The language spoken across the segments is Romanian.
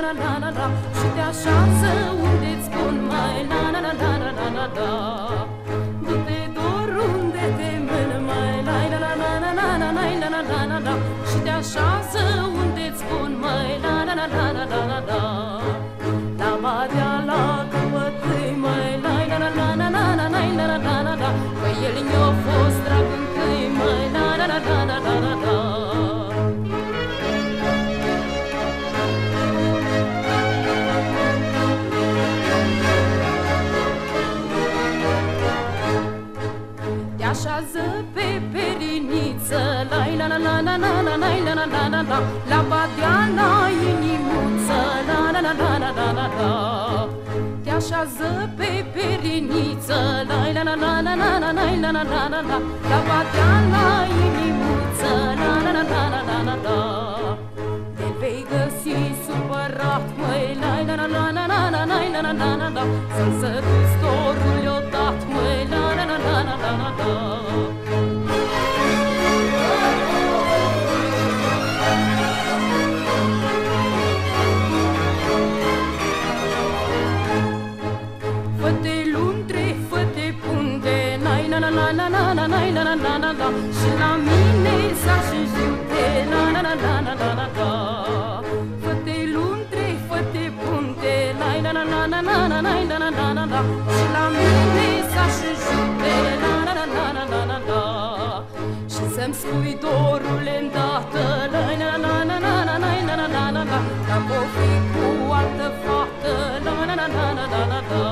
la la la la, și te așează unde-ți spun mai la la la la la la la la. Du-te doar unde te mân mai la la la la la la la la la la la la, și te așează unde-ți spun mai la la la la la la la la. La badea la căpătâi mai la la la la la la la la la la la la, că el mi-a fost drag întâi mai la la la la la la la la. Așează pe periniță, la la la la la la la la la la la la, la badea la inimuță, la la la la la la la la. Te așează pe periniță, la la la la la la la la la la la la la, la badea la inimuță, la la la la la la la la. Te vei găsi supărat, măi, la la la la la la la la la la la la, să-l săruți dorul i-o dat, măi, la la la la la la la la. Fă-te luntre, fă-te punte, la la la la la la la la la la la la, și la mine s-a și jute, la la la la la la la la. Fă-te luntre, fă-te punte, la la la la la la la la la la la la, și la mine s-a și jute, la la la la la la la la. Și să-mi spui dorule îndată, la la la la la la la la la la la la, dacă o fi cu altă fată, la la la la la la la la.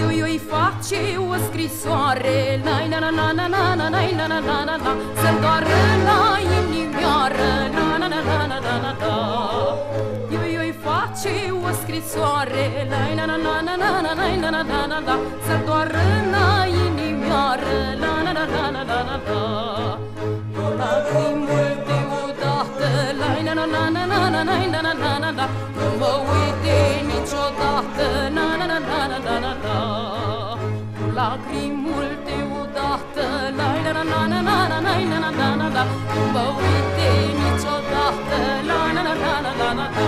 Eu-i face o scrisoare, la la la la la la la la la la la la, să-mi doară la inimioară, la la la la la la la la. Eu-i face o scrisoare, la la la la la la la la la la la la, să-mi doară la inimioară, la la la la la la la la. Lacrimul deodată, la la la la la la la la la la la la, nu mă uite niciodată, la la la la la la la la. Lacrimul deodată, la la la la la la la la la la la la, nu mă uite niciodată, la la la la la la la la.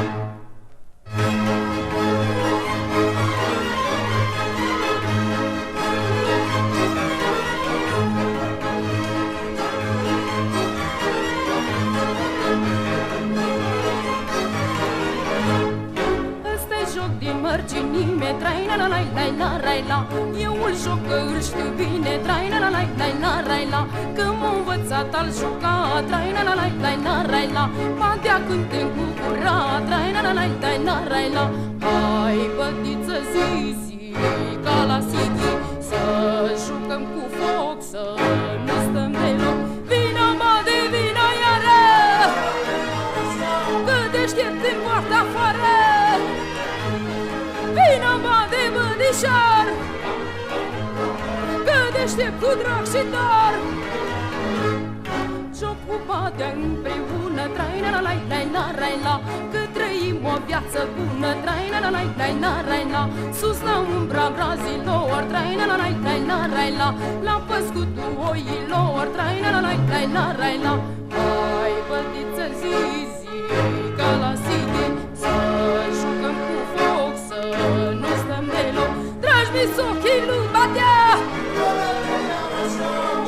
Mărginime, trai la la la la la la la, eu îl joc că îl știu bine, trai la la la la la la la, că m-a învățat al juca, trai la la la la la la la, badea când te bucura, trai la la la la la la la. Hai bătiță zi, ca la Sighi, să jucăm cu foc, să nu stăm deloc. Vino, bade, vino iară, că deștept în poartă afară. Vino, bade, bădișor, că deștept cu drag și dor. Joc cu badea împreună, trai la la la la la la la, că trăim o viață bună, trai la la la la la la la. Sus la umbra brazilor, trai la la la la la la la, la păscutul oilor, trai la la la la la la la. Hai bătiță zi, ca la Sighi, să jucăm cu foc, să nu stăm deloc. Dragi misochii lui Badea,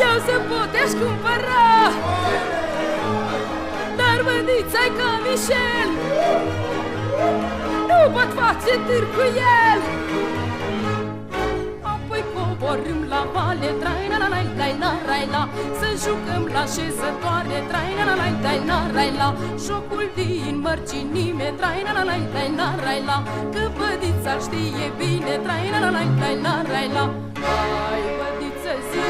eu să putești cumpăra, dar bădița-i ca Michel, nu pot face târg cu el. Apoi coborâm la vale, trai la la la la la la la, să jucăm la șezătoare, trai la la la la la la la. Jocul din mărginime, trai la la la la la la la, că bădița știe bine, trai la la la la la la la. Hai bădiță zi,